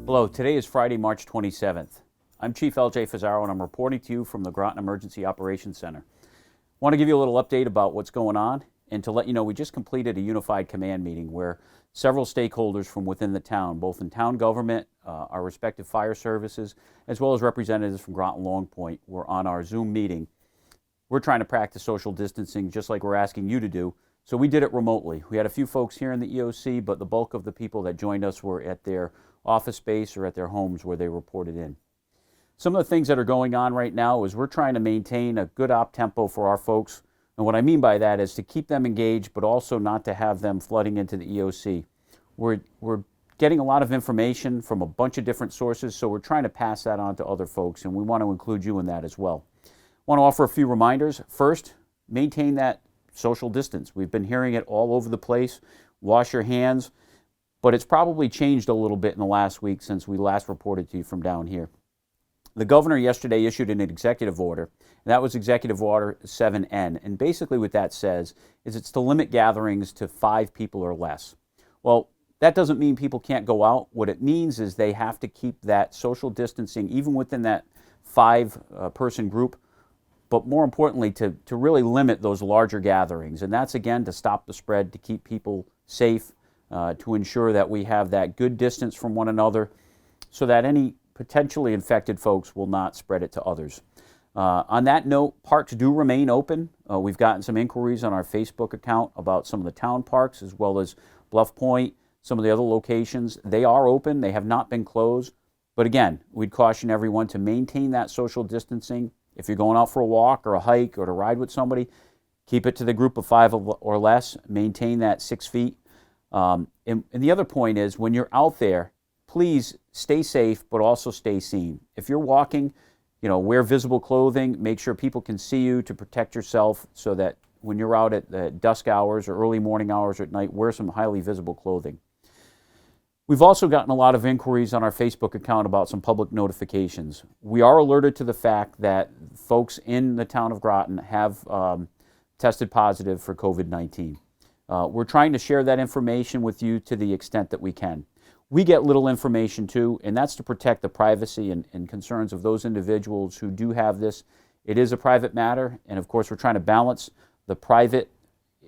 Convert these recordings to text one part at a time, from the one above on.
Hello, today is Friday, March 27th. I'm Chief L.J. Fusaro and I'm reporting to you from the Groton Emergency Operations Center. I want to give you a little update about what's going on and to let you know we just completed a unified command meeting where several stakeholders from within the town, both in town government, our respective fire services, as well as representatives from Groton Long Point, were on our Zoom meeting. We're trying to practice social distancing just like we're asking you to do, so we did it remotely. We had a few folks here in the EOC, but the bulk of the people that joined us were at their office space or at their homes where they reported in. Some of the things that are going on right now is we're trying to maintain a good op tempo for our folks. And what I mean by that is to keep them engaged, but also not to have them flooding into the EOC. We're getting a lot of information from a bunch of different sources, so we're trying to pass that on to other folks, and we want to include you in that as well. I want to offer a few reminders. First, maintain that social distance. We've been hearing it all over the place. Wash your hands. But it's probably changed a little bit in the last week since we last reported to you from down here. The governor yesterday issued an executive order, and that was Executive Order 7N. And basically what that says is it's to limit gatherings to 5 people or less. Well, that doesn't mean people can't go out. What it means is they have to keep that social distancing even within that 5-person group, but more importantly to really limit those larger gatherings. And that's again to stop the spread, to keep people safe, to ensure that we have that good distance from one another so that any potentially infected folks will not spread it to others. On that note, parks do remain open. We've gotten some inquiries on our Facebook account about some of the town parks as well as Bluff Point, some of the other locations. They are open. They have not been closed. But again, we'd caution everyone to maintain that social distancing. If you're going out for a walk or a hike or to ride with somebody, keep it to the group of 5 or less. Maintain that 6 feet. And the other point is when you're out there, please stay safe, but also stay seen. If you're walking, wear visible clothing, make sure people can see you to protect yourself so that when you're out at the dusk hours or early morning hours or at night, wear some highly visible clothing. We've also gotten a lot of inquiries on our Facebook account about some public notifications. We are alerted to the fact that folks in the town of Groton have tested positive for COVID-19. We're trying to share that information with you to the extent that we can. We get little information too, and that's to protect the privacy and concerns of those individuals who do have this. It is a private matter, and of course we're trying to balance the private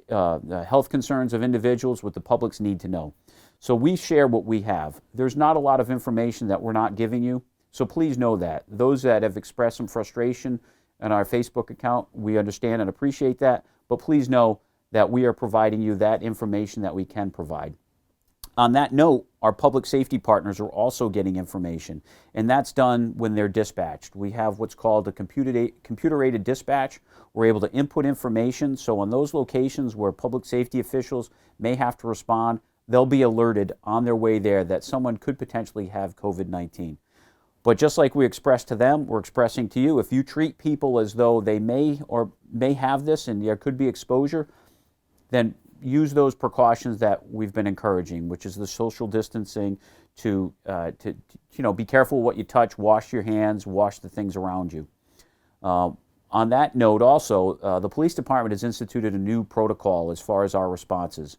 the health concerns of individuals with the public's need to know. So we share what we have. There's not a lot of information that we're not giving you, so please know that. Those that have expressed some frustration in our Facebook account, we understand and appreciate that, but please know that we are providing you that information that we can provide. On that note, our public safety partners are also getting information, and that's done when they're dispatched. We have what's called a computer-aided dispatch. We're able to input information, so on those locations where public safety officials may have to respond, they'll be alerted on their way there that someone could potentially have COVID-19. But just like we expressed to them, we're expressing to you, if you treat people as though they may have this and there could be exposure, then use those precautions that we've been encouraging, which is the social distancing, to be careful what you touch, wash your hands, wash the things around you. On that note also, the police department has instituted a new protocol as far as our responses.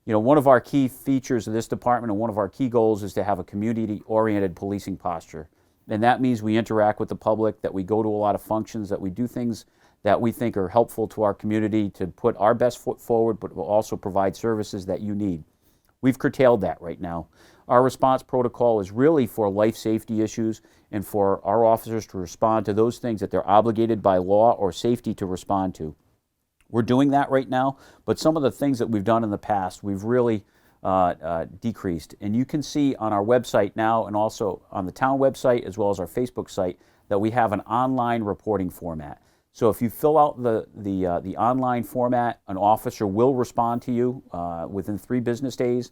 One of our key features of this department and one of our key goals is to have a community-oriented policing posture. And that means we interact with the public, that we go to a lot of functions, that we do things that we think are helpful to our community to put our best foot forward, but will also provide services that you need. We've curtailed that right now. Our response protocol is really for life safety issues and for our officers to respond to those things that they're obligated by law or safety to respond to. We're doing that right now, but some of the things that we've done in the past, we've really decreased. And you can see on our website now and also on the town website as well as our Facebook site that we have an online reporting format. So if you fill out the online format, an officer will respond to you within 3 business days,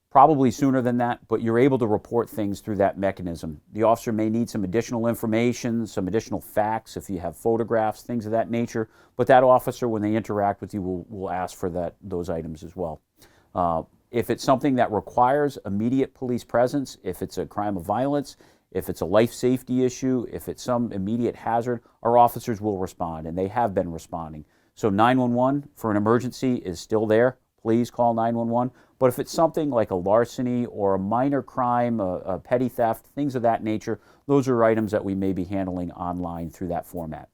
probably sooner than that, but you're able to report things through that mechanism. The officer may need some additional information, some additional facts, if you have photographs, things of that nature, but that officer, when they interact with you, will ask for those items as well. If it's something that requires immediate police presence, if it's a crime of violence, if it's a life safety issue, if it's some immediate hazard, our officers will respond, and they have been responding. So 911 for an emergency is still there. please call 911. But if it's something like a larceny or a minor crime, a petty theft, things of that nature, those are items that we may be handling online through that format.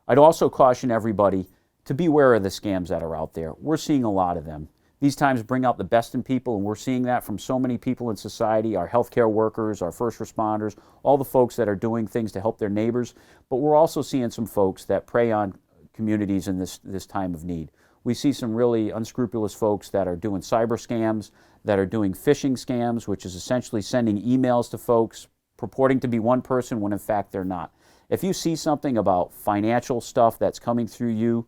I'd also caution everybody to be aware of the scams that are out there. We're seeing a lot of them. These times bring out the best in people, and we're seeing that from so many people in society, our healthcare workers, our first responders, all the folks that are doing things to help their neighbors. But we're also seeing some folks that prey on communities in this time of need. We see some really unscrupulous folks that are doing cyber scams, that are doing phishing scams, which is essentially sending emails to folks purporting to be one person when in fact they're not. If you see something about financial stuff that's coming through you,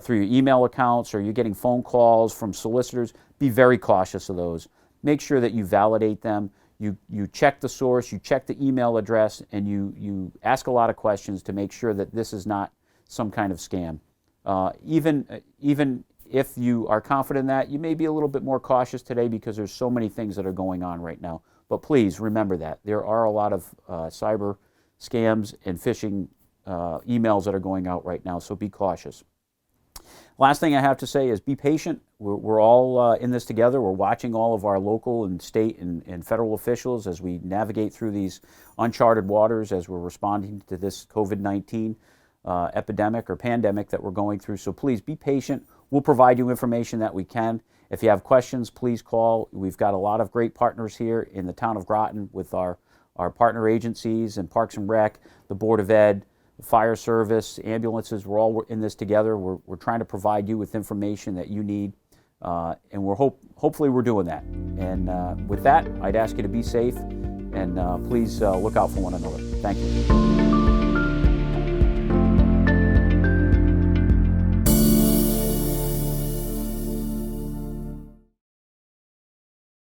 through your email accounts, or you're getting phone calls from solicitors, be very cautious of those. Make sure that you validate them, you check the source, you check the email address, and you ask a lot of questions to make sure that this is not some kind of scam. Even if you are confident in that, you may be a little bit more cautious today because there's so many things that are going on right now. But please remember that. There are a lot of cyber scams and phishing emails that are going out right now, so be cautious. Last thing I have to say is be patient. We're all in this together. We're watching all of our local and state and federal officials as we navigate through these uncharted waters as we're responding to this COVID-19 epidemic or pandemic that we're going through. So please be patient. We'll provide you information that we can. If you have questions, please call. We've got a lot of great partners here in the town of Groton with our partner agencies and Parks and Rec, the Board of Ed, the fire service, ambulances. We're all in this together. We're trying to provide you with information that you need, and hopefully we're doing that. And with that, I'd ask you to be safe and please look out for one another. Thank you.